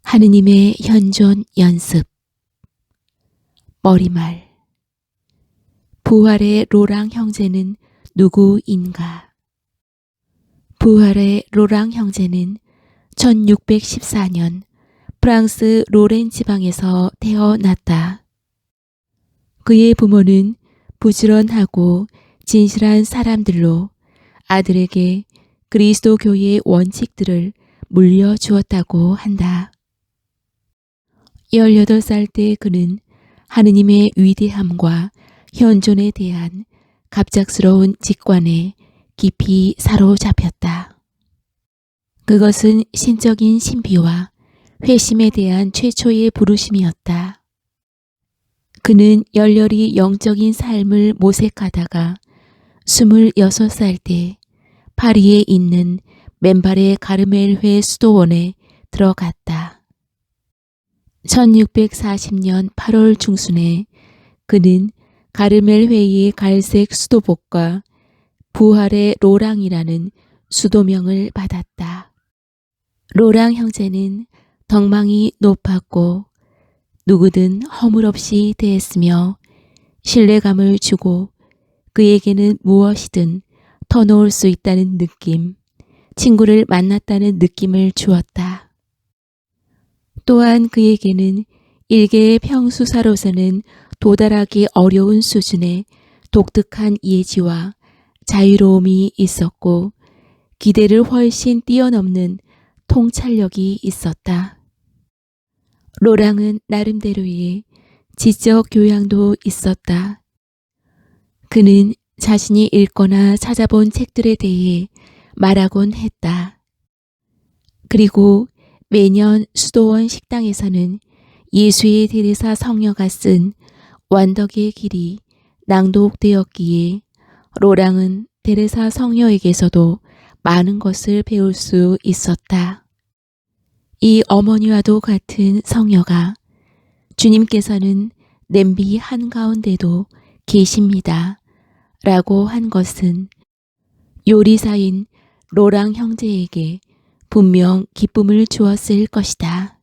하느님의 현존 연습. 머리말. 부활의 로랑 형제는 누구인가? 부활의 로랑 형제는 1614년 프랑스 로렌 지방에서 태어났다. 그의 부모는 부지런하고 진실한 사람들로 아들에게 그리스도교의 원칙들을 물려주었다고 한다. 18살 때 그는 하느님의 위대함과 현존에 대한 갑작스러운 직관에 깊이 사로잡혔다. 그것은 신적인 신비와 회심에 대한 최초의 부르심이었다. 그는 열렬히 영적인 삶을 모색하다가 26살 때 파리에 있는 맨발의 가르멜회 수도원에 들어갔다. 1640년 8월 중순에 그는 가르멜회의 갈색 수도복과 부활의 로랑이라는 수도명을 받았다. 로랑 형제는 덕망이 높았고 누구든 허물없이 대했으며 신뢰감을 주고 그에게는 무엇이든 터놓을 수 있다는 느낌, 친구를 만났다는 느낌을 주었다. 또한 그에게는 일개의 평수사로서는 도달하기 어려운 수준의 독특한 예지와 자유로움이 있었고 기대를 훨씬 뛰어넘는 통찰력이 있었다. 로랑은 나름대로의 지적 교양도 있었다. 그는 자신이 읽거나 찾아본 책들에 대해 말하곤 했다. 그리고 매년 수도원 식당에서는 예수의 대리사 성녀가 쓴 완덕의 길이 낭독되었기에 로랑은 대리사 성녀에게서도 많은 것을 배울 수 있었다. 이 어머니와도 같은 성녀가 주님께서는 냄비 한가운데도 계십니다. 라고 한 것은 요리사인 로랑 형제에게 분명 기쁨을 주었을 것이다.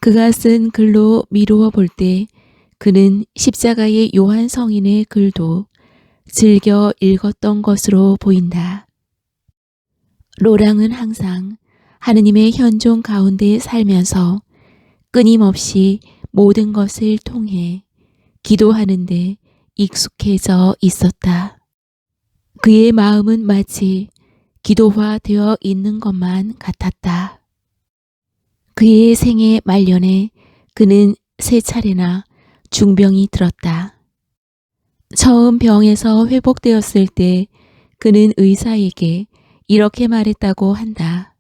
그가 쓴 글로 미루어 볼 때 그는 십자가의 요한 성인의 글도 즐겨 읽었던 것으로 보인다. 로랑은 항상 하느님의 현존 가운데 살면서 끊임없이 모든 것을 통해 기도하는 데 익숙해져 있었다. 그의 마음은 마치 기도화되어 있는 것만 같았다. 그의 생애 말년에 그는 3차례나 중병이 들었다. 처음 병에서 회복되었을 때 그는 의사에게 이렇게 말했다고 한다.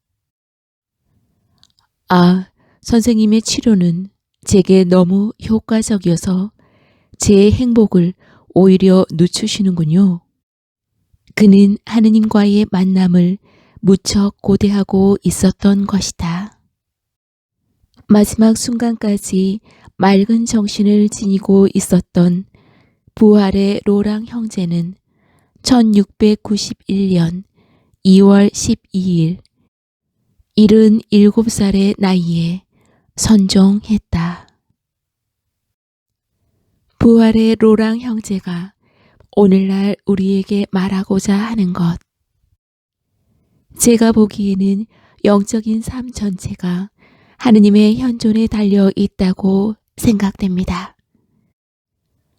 선생님의 치료는 제게 너무 효과적이어서 제 행복을 오히려 늦추시는군요. 그는 하느님과의 만남을 무척 고대하고 있었던 것이다. 마지막 순간까지 맑은 정신을 지니고 있었던 부활의 로랑 형제는 1691년 2월 12일 77살의 나이에 선종했다. 부활의 로랑 형제가 오늘날 우리에게 말하고자 하는 것. 제가 보기에는 영적인 삶 전체가 하느님의 현존에 달려 있다고 생각됩니다.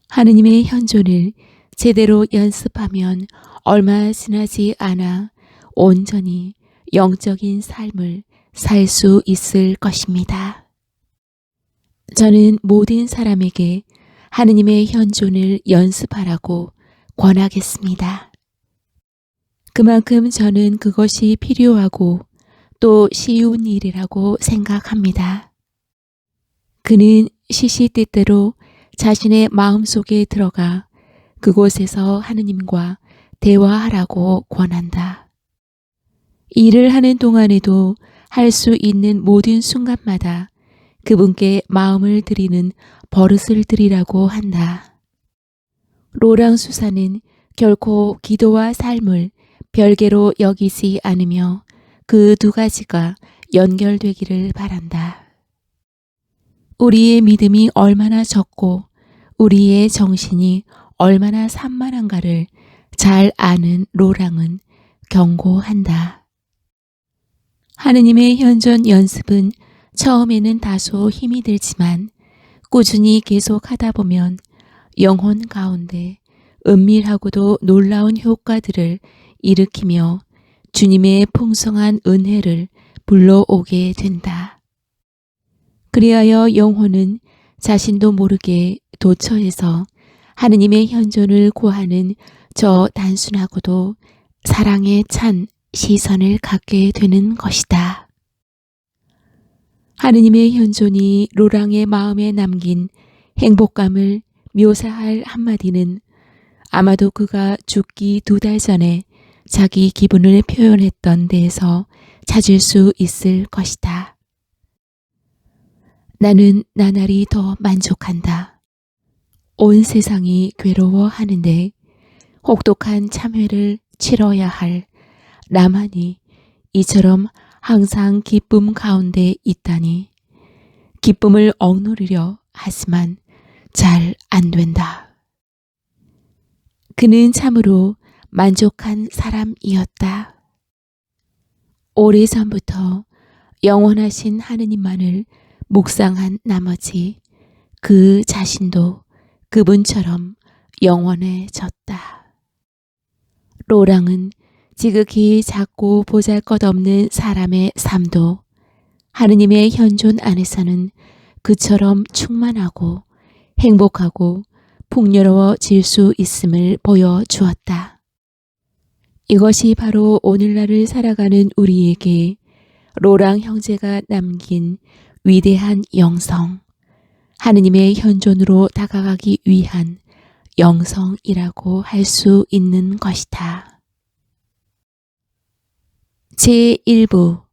하느님의 현존을 제대로 연습하면 얼마 지나지 않아 온전히 영적인 삶을 살 수 있을 것입니다. 저는 모든 사람에게 하느님의 현존을 연습하라고 권하겠습니다. 그만큼 저는 그것이 필요하고 또 쉬운 일이라고 생각합니다. 그는 시시때때로 자신의 마음속에 들어가 그곳에서 하느님과 대화하라고 권한다. 일을 하는 동안에도 할 수 있는 모든 순간마다 그분께 마음을 드리는 버릇을 들이라고 한다. 로랑 수사는 결코 기도와 삶을 별개로 여기지 않으며 그 두 가지가 연결되기를 바란다. 우리의 믿음이 얼마나 적고 우리의 정신이 얼마나 산만한가를 잘 아는 로랑은 경고한다. 하느님의 현존 연습은 처음에는 다소 힘이 들지만 꾸준히 계속하다 보면 영혼 가운데 은밀하고도 놀라운 효과들을 일으키며 주님의 풍성한 은혜를 불러오게 된다. 그리하여 영혼은 자신도 모르게 도처에서 하느님의 현존을 구하는 저 단순하고도 사랑에 찬 시선을 갖게 되는 것이다. 하느님의 현존이 로랑의 마음에 남긴 행복감을 묘사할 한마디는 아마도 그가 죽기 2달 전에 자기 기분을 표현했던 데에서 찾을 수 있을 것이다. 나는 나날이 더 만족한다. 온 세상이 괴로워하는데 혹독한 참회를 치러야 할 나만이 이처럼 항상 기쁨 가운데 있다니 기쁨을 억누르려 하지만 잘 안 된다. 그는 참으로 만족한 사람이었다. 오래전부터 영원하신 하느님만을 묵상한 나머지 그 자신도 그분처럼 영원해졌다. 로랑은 지극히 작고 보잘것없는 사람의 삶도 하느님의 현존 안에서는 그처럼 충만하고 행복하고 풍요로워질 수 있음을 보여주었다. 이것이 바로 오늘날을 살아가는 우리에게 로랑 형제가 남긴 위대한 영성, 하느님의 현존으로 다가가기 위한 영성이라고 할 수 있는 것이다. 제1부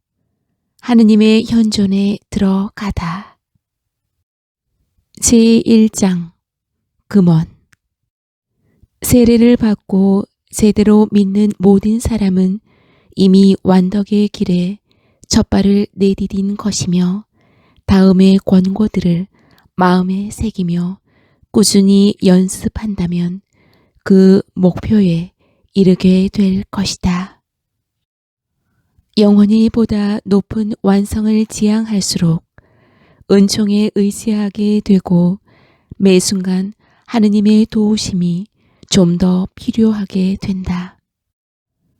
하느님의 현존에 들어가다. 제1장 금원. 세례를 받고 제대로 믿는 모든 사람은 이미 완덕의 길에 첫발을 내디딘 것이며 다음의 권고들을 마음에 새기며 꾸준히 연습한다면 그 목표에 이르게 될 것이다. 영원히 보다 높은 완성을 지향할수록 은총에 의지하게 되고 매 순간 하느님의 도우심이 좀 더 필요하게 된다.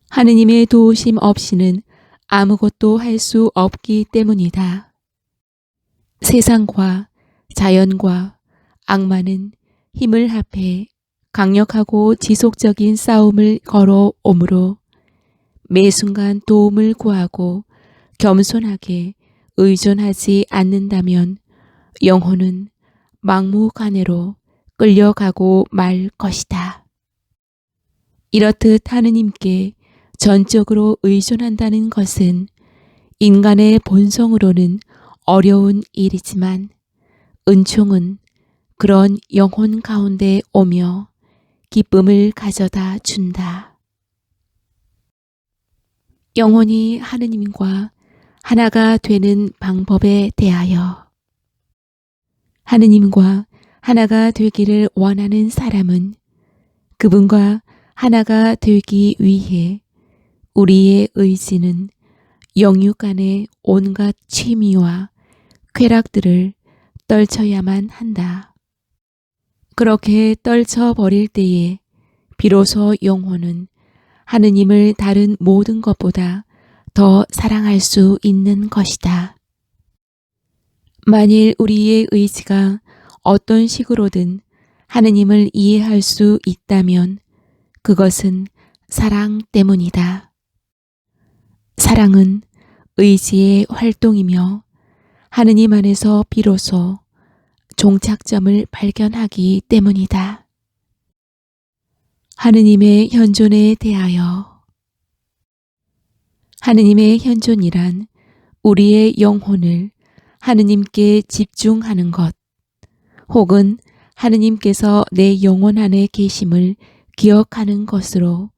하느님의 도우심 없이는 아무것도 할 수 없기 때문이다. 세상과 자연과 악마는 힘을 합해 강력하고 지속적인 싸움을 걸어오므로 매 순간 도움을 구하고 겸손하게 의존하지 않는다면 영혼은 막무가내로 끌려가고 말 것이다. 이렇듯 하느님께 전적으로 의존한다는 것은 인간의 본성으로는 어려운 일이지만 은총은 그런 영혼 가운데 오며 기쁨을 가져다 준다. 영혼이 하느님과 하나가 되는 방법에 대하여 하느님과 하나가 되기를 원하는 사람은 그분과 하나가 되기 위해 우리의 의지는 영육 간의 온갖 취미와 쾌락들을 떨쳐야만 한다. 그렇게 떨쳐버릴 때에 비로소 영혼은 하느님을 다른 모든 것보다 더 사랑할 수 있는 것이다. 만일 우리의 의지가 어떤 식으로든 하느님을 이해할 수 있다면 그것은 사랑 때문이다. 사랑은 의지의 활동이며 하느님 안에서 비로소 종착점을 발견하기 때문이다. 하느님의 현존에 대하여 하느님의 현존이란 우리의 영혼을 하느님께 집중하는 것 혹은 하느님께서 내 영혼 안에 계심을 기억하는 것으로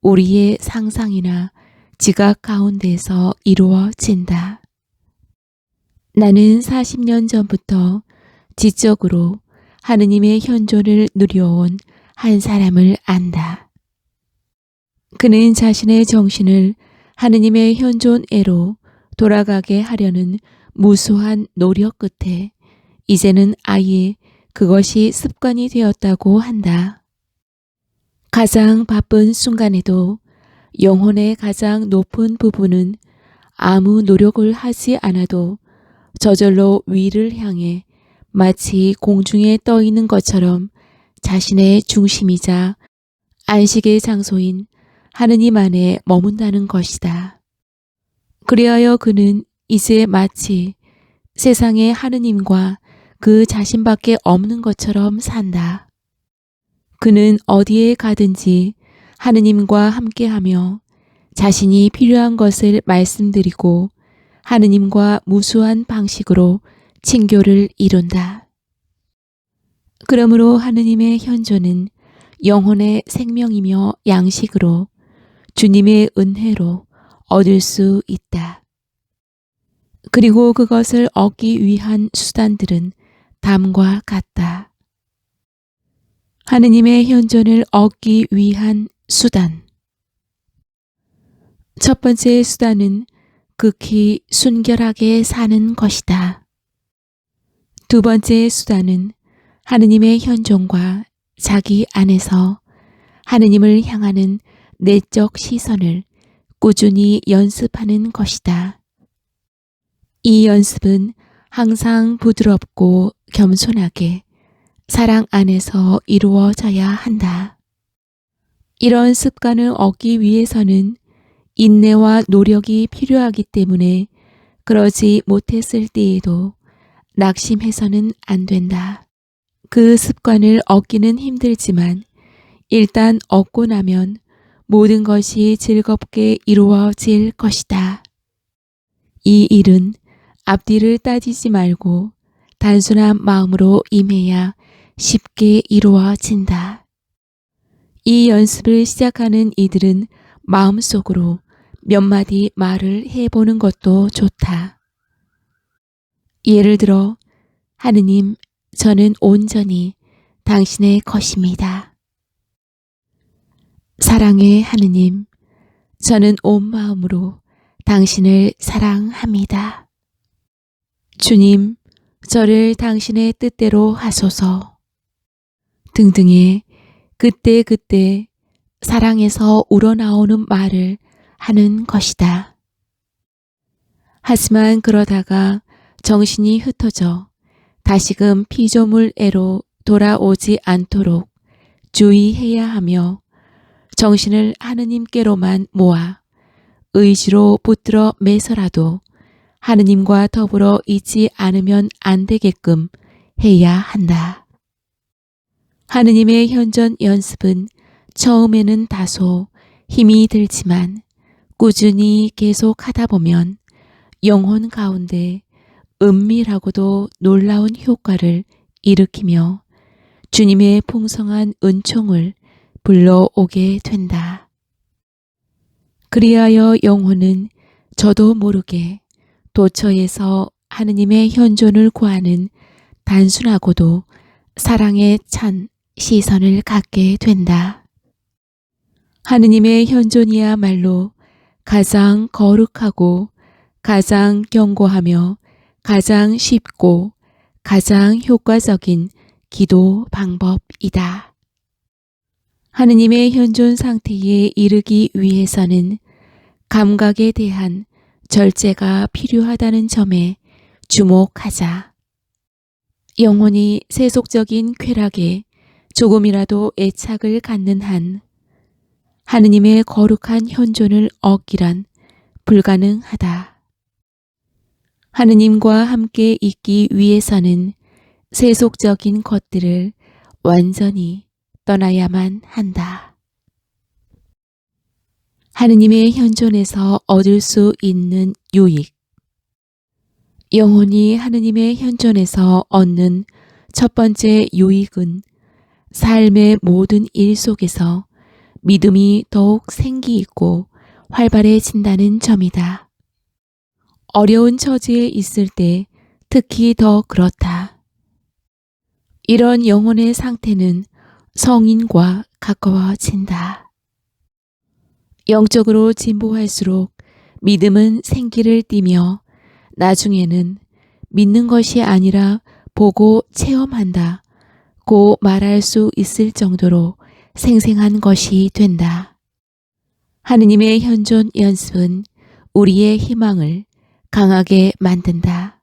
우리의 상상이나 지각 가운데서 이루어진다. 나는 40년 전부터 지적으로 하느님의 현존을 누려온 한 사람을 안다. 그는 자신의 정신을 하느님의 현존애로 돌아가게 하려는 무수한 노력 끝에 이제는 아예 그것이 습관이 되었다고 한다. 가장 바쁜 순간에도 영혼의 가장 높은 부분은 아무 노력을 하지 않아도 저절로 위를 향해 마치 공중에 떠 있는 것처럼 자신의 중심이자 안식의 장소인 하느님 안에 머문다는 것이다. 그리하여 그는 이제 마치 세상의 하느님과 그 자신밖에 없는 것처럼 산다. 그는 어디에 가든지 하느님과 함께하며 자신이 필요한 것을 말씀드리고 하느님과 무수한 방식으로 친교를 이룬다. 그러므로 하느님의 현존은 영혼의 생명이며 양식으로 주님의 은혜로 얻을 수 있다. 그리고 그것을 얻기 위한 수단들은 다음과 같다. 하느님의 현존을 얻기 위한 수단. 첫 번째 수단은 극히 순결하게 사는 것이다. 두 번째 수단은 하느님의 현존과 자기 안에서 하느님을 향하는 내적 시선을 꾸준히 연습하는 것이다. 이 연습은 항상 부드럽고 겸손하게 사랑 안에서 이루어져야 한다. 이런 습관을 얻기 위해서는 인내와 노력이 필요하기 때문에 그러지 못했을 때에도 낙심해서는 안 된다. 그 습관을 얻기는 힘들지만 일단 얻고 나면 모든 것이 즐겁게 이루어질 것이다. 이 일은 앞뒤를 따지지 말고 단순한 마음으로 임해야 쉽게 이루어진다. 이 연습을 시작하는 이들은 마음속으로 몇 마디 말을 해보는 것도 좋다. 예를 들어, 하느님, 저는 온전히 당신의 것입니다. 사랑의 하느님, 저는 온 마음으로 당신을 사랑합니다. 주님, 저를 당신의 뜻대로 하소서. 등등의 그때그때 사랑에서 우러나오는 말을 하는 것이다. 하지만 그러다가 정신이 흩어져 다시금 피조물애로 돌아오지 않도록 주의해야 하며 정신을 하느님께로만 모아 의지로 붙들어 매서라도 하느님과 더불어 있지 않으면 안 되게끔 해야 한다. 하느님의 현존 연습은 처음에는 다소 힘이 들지만 꾸준히 계속하다 보면 영혼 가운데 은밀하고도 놀라운 효과를 일으키며 주님의 풍성한 은총을 불러오게 된다. 그리하여 영혼은 저도 모르게 도처에서 하느님의 현존을 구하는 단순하고도 사랑에 찬 시선을 갖게 된다. 하느님의 현존이야말로 가장 거룩하고 가장 견고하며 가장 쉽고 가장 효과적인 기도 방법이다. 하느님의 현존 상태에 이르기 위해서는 감각에 대한 절제가 필요하다는 점에 주목하자. 영혼이 세속적인 쾌락에 조금이라도 애착을 갖는 한 하느님의 거룩한 현존을 얻기란 불가능하다. 하느님과 함께 있기 위해서는 세속적인 것들을 완전히 떠나야만 한다. 하느님의 현존에서 얻을 수 있는 유익. 영혼이 하느님의 현존에서 얻는 첫 번째 유익은 삶의 모든 일 속에서 믿음이 더욱 생기 있고 활발해진다는 점이다. 어려운 처지에 있을 때 특히 더 그렇다. 이런 영혼의 상태는 성인과 가까워진다. 영적으로 진보할수록 믿음은 생기를 띠며 나중에는 믿는 것이 아니라 보고 체험한다 고 말할 수 있을 정도로 생생한 것이 된다. 하느님의 현존 연습은 우리의 희망을 강하게 만든다.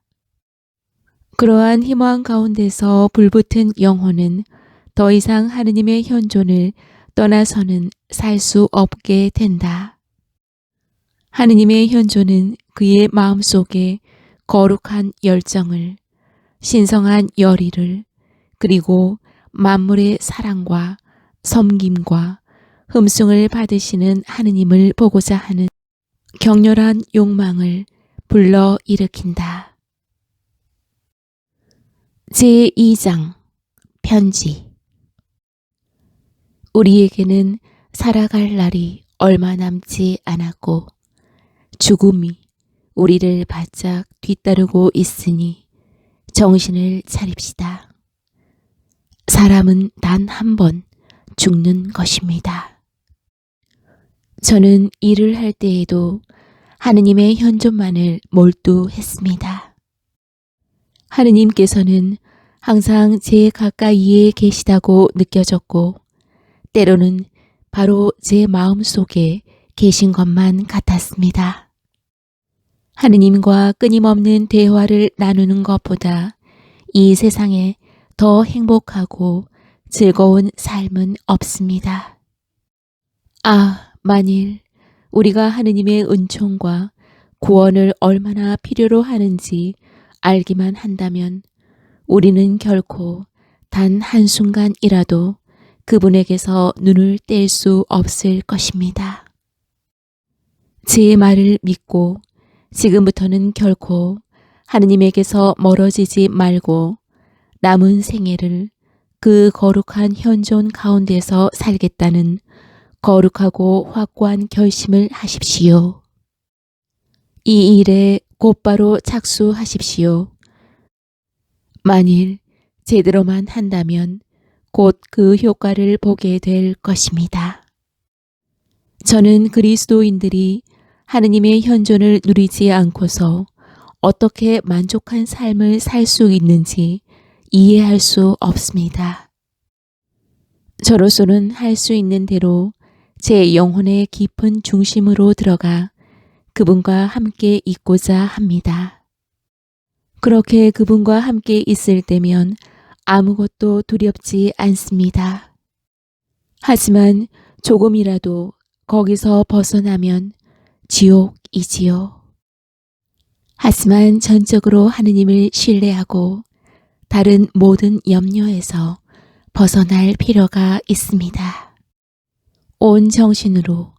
그러한 희망 가운데서 불붙은 영혼은 더 이상 하느님의 현존을 떠나서는 살 수 없게 된다. 하느님의 현존은 그의 마음속에 거룩한 열정을, 신성한 열의를, 그리고 만물의 사랑과 섬김과 흠숭을 받으시는 하느님을 보고자 하는 격렬한 욕망을 불러 일으킨다. 제2장 편지. 우리에게는 살아갈 날이 얼마 남지 않았고 죽음이 우리를 바짝 뒤따르고 있으니 정신을 차립시다. 사람은 단 한 번 죽는 것입니다. 저는 일을 할 때에도 하느님의 현존만을 몰두했습니다. 하느님께서는 항상 제 가까이에 계시다고 느껴졌고 때로는 바로 제 마음속에 계신 것만 같았습니다. 하느님과 끊임없는 대화를 나누는 것보다 이 세상에 더 행복하고 즐거운 삶은 없습니다. 만일 우리가 하느님의 은총과 구원을 얼마나 필요로 하는지 알기만 한다면 우리는 결코 단 한순간이라도 그분에게서 눈을 뗄 수 없을 것입니다. 제 말을 믿고 지금부터는 결코 하느님에게서 멀어지지 말고 남은 생애를 그 거룩한 현존 가운데서 살겠다는 거룩하고 확고한 결심을 하십시오. 이 일에 곧바로 착수하십시오. 만일 제대로만 한다면 곧 그 효과를 보게 될 것입니다. 저는 그리스도인들이 하느님의 현존을 누리지 않고서 어떻게 만족한 삶을 살 수 있는지 이해할 수 없습니다. 저로서는 할 수 있는 대로 제 영혼의 깊은 중심으로 들어가 그분과 함께 있고자 합니다. 그렇게 그분과 함께 있을 때면 아무것도 두렵지 않습니다. 하지만 조금이라도 거기서 벗어나면 지옥이지요. 하지만 전적으로 하느님을 신뢰하고 다른 모든 염려에서 벗어날 필요가 있습니다. 온 정신으로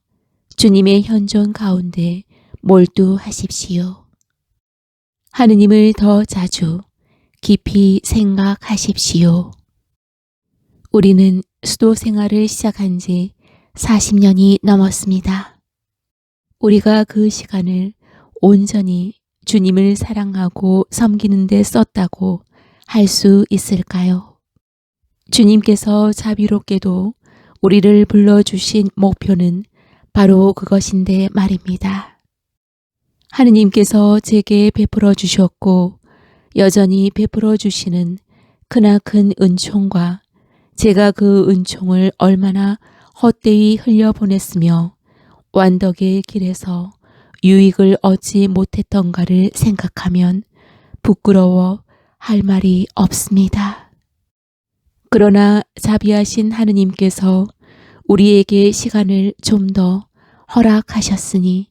주님의 현존 가운데 몰두하십시오. 하느님을 더 자주 깊이 생각하십시오. 우리는 수도 생활을 시작한 지 40년이 넘었습니다. 우리가 그 시간을 온전히 주님을 사랑하고 섬기는 데 썼다고 할 수 있을까요? 주님께서 자비롭게도 우리를 불러주신 목표는 바로 그것인데 말입니다. 하느님께서 제게 베풀어 주셨고 여전히 베풀어 주시는 크나큰 은총과 제가 그 은총을 얼마나 헛되이 흘려보냈으며 완덕의 길에서 유익을 얻지 못했던가를 생각하면 부끄러워 할 말이 없습니다. 그러나 자비하신 하느님께서 우리에게 시간을 좀 더 허락하셨으니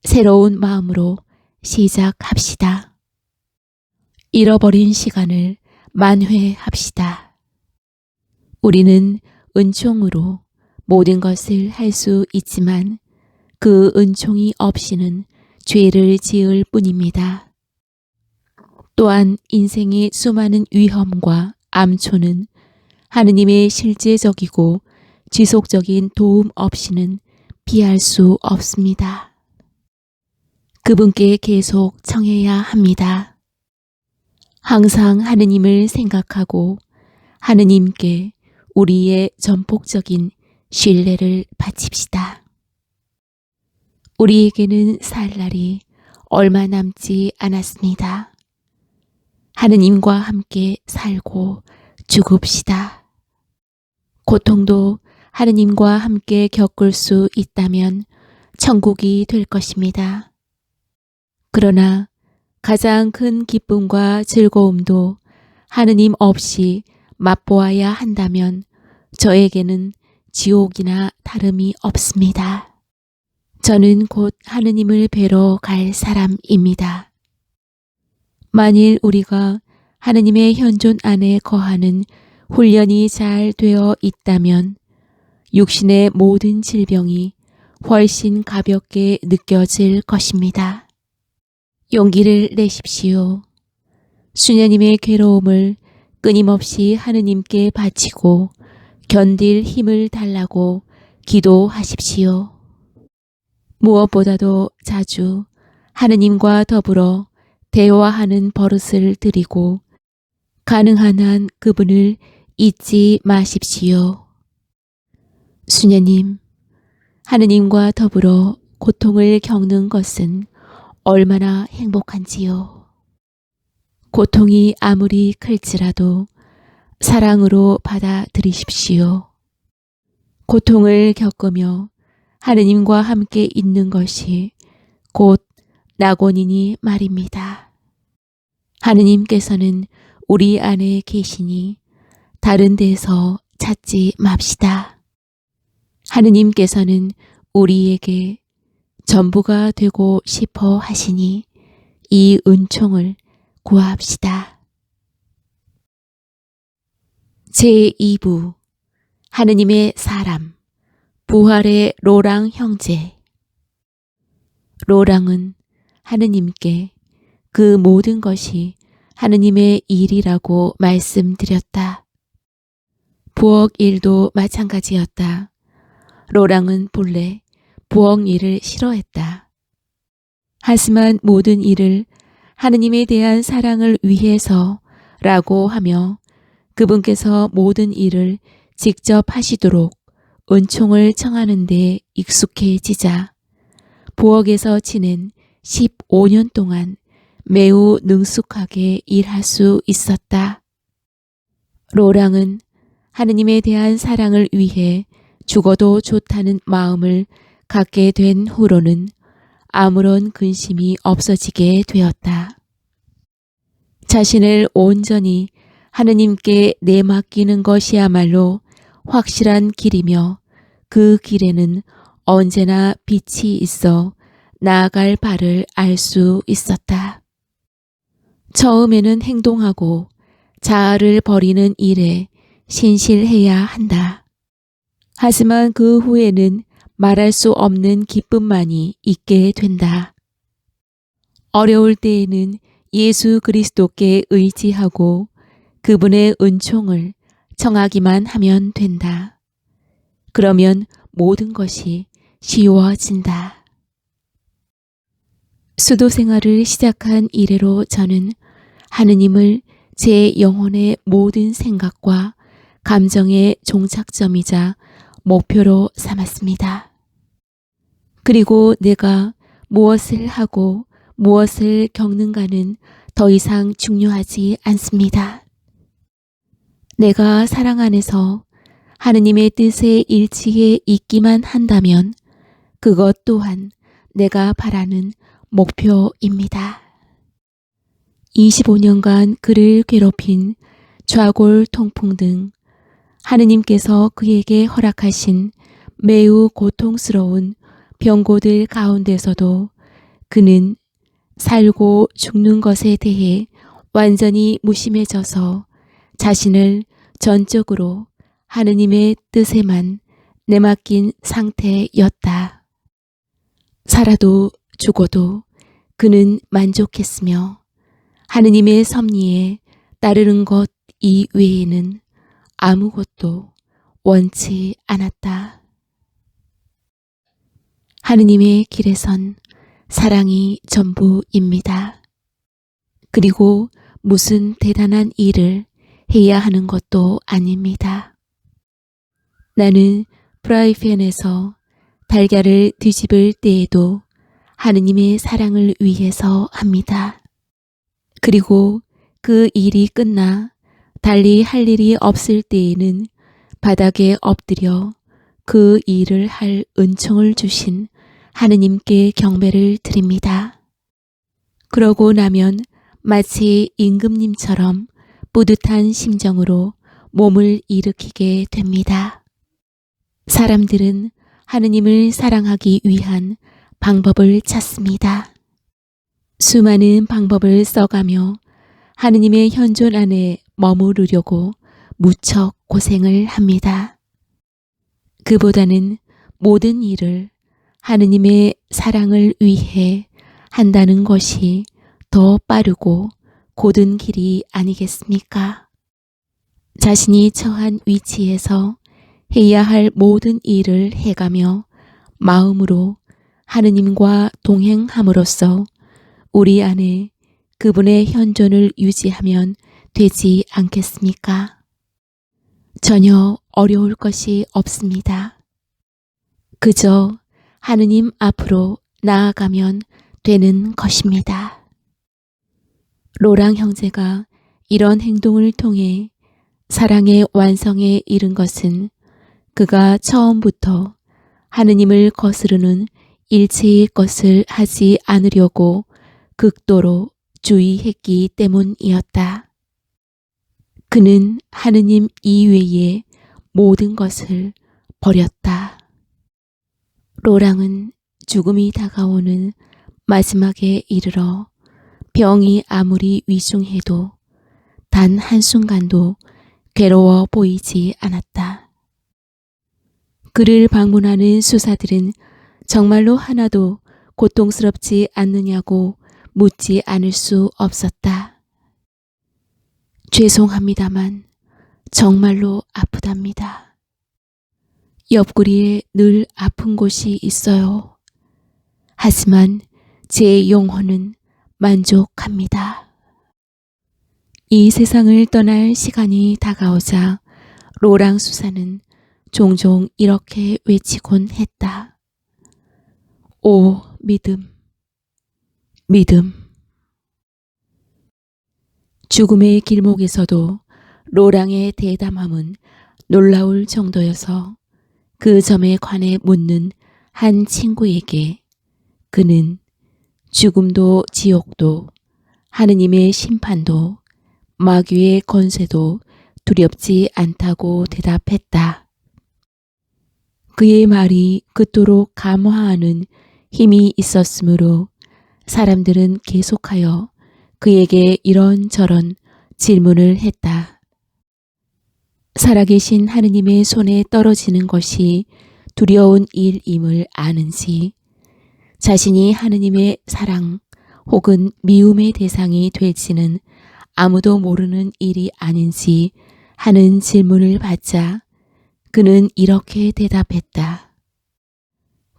새로운 마음으로 시작합시다. 잃어버린 시간을 만회합시다. 우리는 은총으로 모든 것을 할 수 있지만 그 은총이 없이는 죄를 지을 뿐입니다. 또한 인생의 수많은 위험과 암초는 하느님의 실제적이고 지속적인 도움 없이는 피할 수 없습니다. 그분께 계속 청해야 합니다. 항상 하느님을 생각하고 하느님께 우리의 전폭적인 신뢰를 바칩시다. 우리에게는 살 날이 얼마 남지 않았습니다. 하느님과 함께 살고 죽읍시다. 고통도 하느님과 함께 겪을 수 있다면 천국이 될 것입니다. 그러나 가장 큰 기쁨과 즐거움도 하느님 없이 맛보아야 한다면 저에게는 지옥이나 다름이 없습니다. 저는 곧 하느님을 뵈러 갈 사람입니다. 만일 우리가 하느님의 현존 안에 거하는 훈련이 잘 되어 있다면 육신의 모든 질병이 훨씬 가볍게 느껴질 것입니다. 용기를 내십시오. 수녀님의 괴로움을 끊임없이 하느님께 바치고 견딜 힘을 달라고 기도하십시오. 무엇보다도 자주 하느님과 더불어 대화하는 버릇을 들이고 가능한 한 그분을 잊지 마십시오. 수녀님, 하느님과 더불어 고통을 겪는 것은 얼마나 행복한지요. 고통이 아무리 클지라도 사랑으로 받아들이십시오. 고통을 겪으며 하느님과 함께 있는 것이 곧 낙원이니 말입니다. 하느님께서는 우리 안에 계시니 다른 데서 찾지 맙시다. 하느님께서는 우리에게 전부가 되고 싶어 하시니 이 은총을 구합시다. 제2부 하느님의 사람 부활의 로랑 형제. 로랑은 하느님께 그 모든 것이 하느님의 일이라고 말씀드렸다. 부엌 일도 마찬가지였다. 로랑은 본래 부엌 일을 싫어했다. 하지만 모든 일을 하느님에 대한 사랑을 위해서라고 하며 그분께서 모든 일을 직접 하시도록 은총을 청하는 데 익숙해지자 부엌에서 지낸 15년 동안 매우 능숙하게 일할 수 있었다. 로랑은 하느님에 대한 사랑을 위해 죽어도 좋다는 마음을 갖게 된 후로는 아무런 근심이 없어지게 되었다. 자신을 온전히 하느님께 내맡기는 것이야말로 확실한 길이며 그 길에는 언제나 빛이 있어 나아갈 바를 알 수 있었다. 처음에는 행동하고 자아를 버리는 일에 신실해야 한다. 하지만 그 후에는 말할 수 없는 기쁨만이 있게 된다. 어려울 때에는 예수 그리스도께 의지하고 그분의 은총을 청하기만 하면 된다. 그러면 모든 것이 쉬워진다. 수도 생활을 시작한 이래로 저는 하느님을 제 영혼의 모든 생각과 감정의 종착점이자 목표로 삼았습니다. 그리고 내가 무엇을 하고 무엇을 겪는가는 더 이상 중요하지 않습니다. 내가 사랑 안에서 하느님의 뜻에 일치해 있기만 한다면 그것 또한 내가 바라는 목표입니다. 25년간 그를 괴롭힌 좌골 통풍 등 하느님께서 그에게 허락하신 매우 고통스러운 병고들 가운데서도 그는 살고 죽는 것에 대해 완전히 무심해져서 자신을 전적으로 하느님의 뜻에만 내맡긴 상태였다. 살아도 죽어도 그는 만족했으며 하느님의 섭리에 따르는 것 이외에는 아무것도 원치 않았다. 하느님의 길에선 사랑이 전부입니다. 그리고 무슨 대단한 일을 해야 하는 것도 아닙니다. 나는 프라이팬에서 달걀을 뒤집을 때에도 하느님의 사랑을 위해서 합니다. 그리고 그 일이 끝나 달리 할 일이 없을 때에는 바닥에 엎드려 그 일을 할 은총을 주신 하느님께 경배를 드립니다. 그러고 나면 마치 임금님처럼 뿌듯한 심정으로 몸을 일으키게 됩니다. 사람들은 하느님을 사랑하기 위한 방법을 찾습니다. 수많은 방법을 써가며 하느님의 현존 안에 머무르려고 무척 고생을 합니다. 그보다는 모든 일을 하느님의 사랑을 위해 한다는 것이 더 빠르고 곧은 길이 아니겠습니까? 자신이 처한 위치에서 해야 할 모든 일을 해가며 마음으로 하느님과 동행함으로써 우리 안에 그분의 현존을 유지하면 되지 않겠습니까? 전혀 어려울 것이 없습니다. 그저 하느님 앞으로 나아가면 되는 것입니다. 로랑 형제가 이런 행동을 통해 사랑의 완성에 이른 것은 그가 처음부터 하느님을 거스르는 일체의 것을 하지 않으려고 극도로 주의했기 때문이었다. 그는 하느님 이외의 모든 것을 버렸다. 로랑은 죽음이 다가오는 마지막에 이르러 병이 아무리 위중해도 단 한순간도 괴로워 보이지 않았다. 그를 방문하는 수사들은 정말로 하나도 고통스럽지 않느냐고 묻지 않을 수 없었다. 죄송합니다만 정말로 아프답니다. 옆구리에 늘 아픈 곳이 있어요. 하지만 제 영혼은 만족합니다. 이 세상을 떠날 시간이 다가오자 로랑 수사는 종종 이렇게 외치곤 했다. 오, 믿음, 믿음. 죽음의 길목에서도 로랑의 대담함은 놀라울 정도여서 그 점에 관해 묻는 한 친구에게 그는 죽음도 지옥도 하느님의 심판도 마귀의 권세도 두렵지 않다고 대답했다. 그의 말이 그토록 감화하는 힘이 있었으므로 사람들은 계속하여 그에게 이런저런 질문을 했다. 살아계신 하느님의 손에 떨어지는 것이 두려운 일임을 아는지, 자신이 하느님의 사랑 혹은 미움의 대상이 될지는 아무도 모르는 일이 아닌지 하는 질문을 받자 그는 이렇게 대답했다.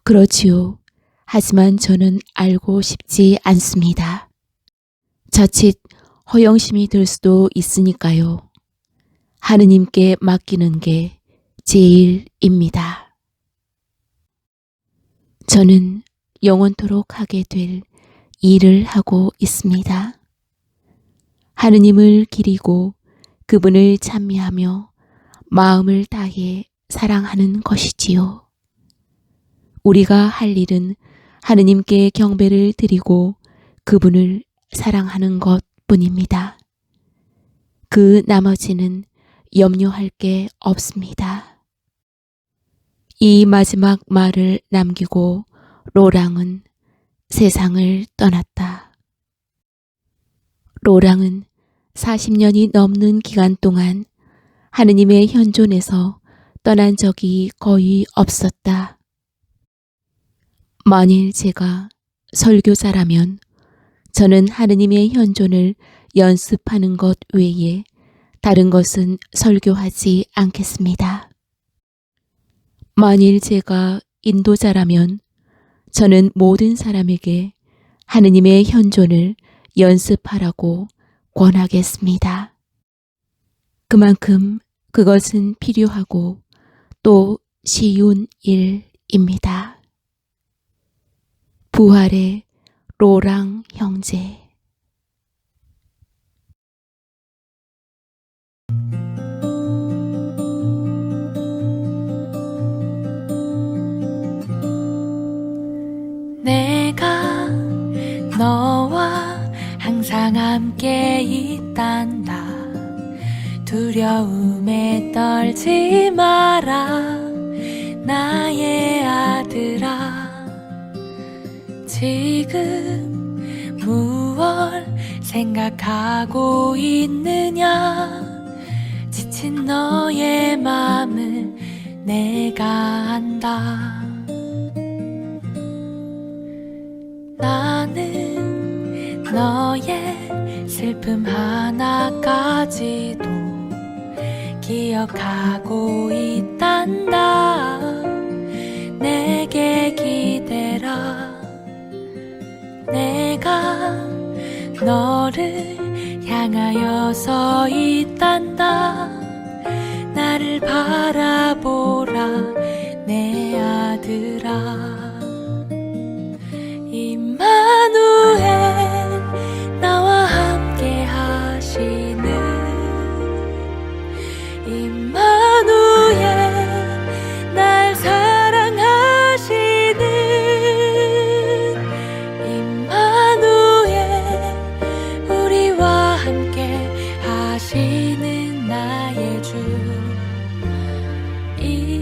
그렇지요. 하지만 저는 알고 싶지 않습니다. 자칫 허영심이 들 수도 있으니까요. 하느님께 맡기는 게 제일입니다. 저는 영원토록 하게 될 일을 하고 있습니다. 하느님을 기리고 그분을 찬미하며 마음을 다해 사랑하는 것이지요. 우리가 할 일은 하느님께 경배를 드리고 그분을 사랑하는 것뿐입니다. 그 나머지는 염려할 게 없습니다. 이 마지막 말을 남기고 로랑은 세상을 떠났다. 로랑은 40년이 넘는 기간 동안 하느님의 현존에서 떠난 적이 거의 없었다. 만일 제가 설교자라면 저는 하느님의 현존을 연습하는 것 외에 다른 것은 설교하지 않겠습니다. 만일 제가 인도자라면 저는 모든 사람에게 하느님의 현존을 연습하라고 권하겠습니다. 그만큼 그것은 필요하고 또 쉬운 일입니다. 부활의 로랑 형제. 내가 너와 항상 함께 있단다. 두려움에 떨지 마라 나의 아들아. 지금 무얼 생각하고 있느냐. 지친 너의 맘을 내가 안다. 나는 너의 슬픔 하나까지도 기억하고 있단다. 내게 기대라. 내가 너를 향하여 서 있단다. 나를 바라보라 내 아들아. 임마누엘 나와 함께 하시는 임마누엘 날 사랑하시는 임마누엘 우리와 함께 하시는 나의 주 임마누엘.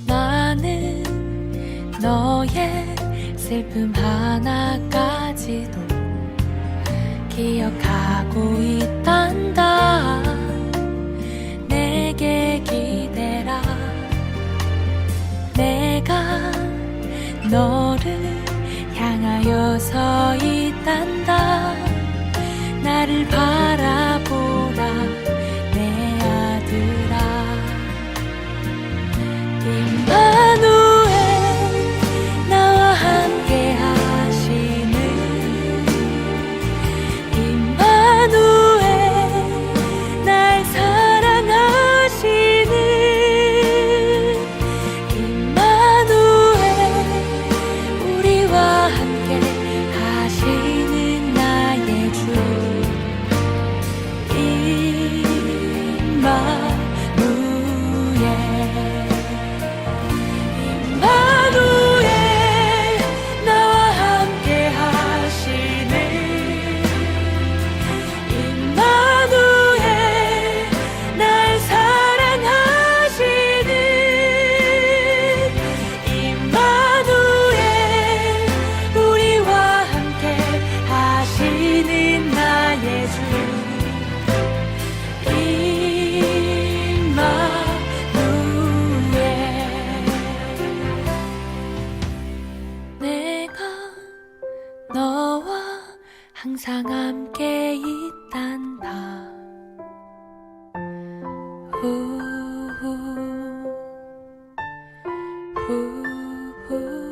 나는 너의 슬픔 하나까지도 기억하고 있단다. 내게 기대라. 내가 너를 향하여 서 있단다. 나를 바라보라 내 아들아. 임마누엘 나와 함께 하시는 임마누엘 날 사랑하시는 임마누엘 우리와 함께 하시는 나의 주 항상 함께 있단다. 후후 후후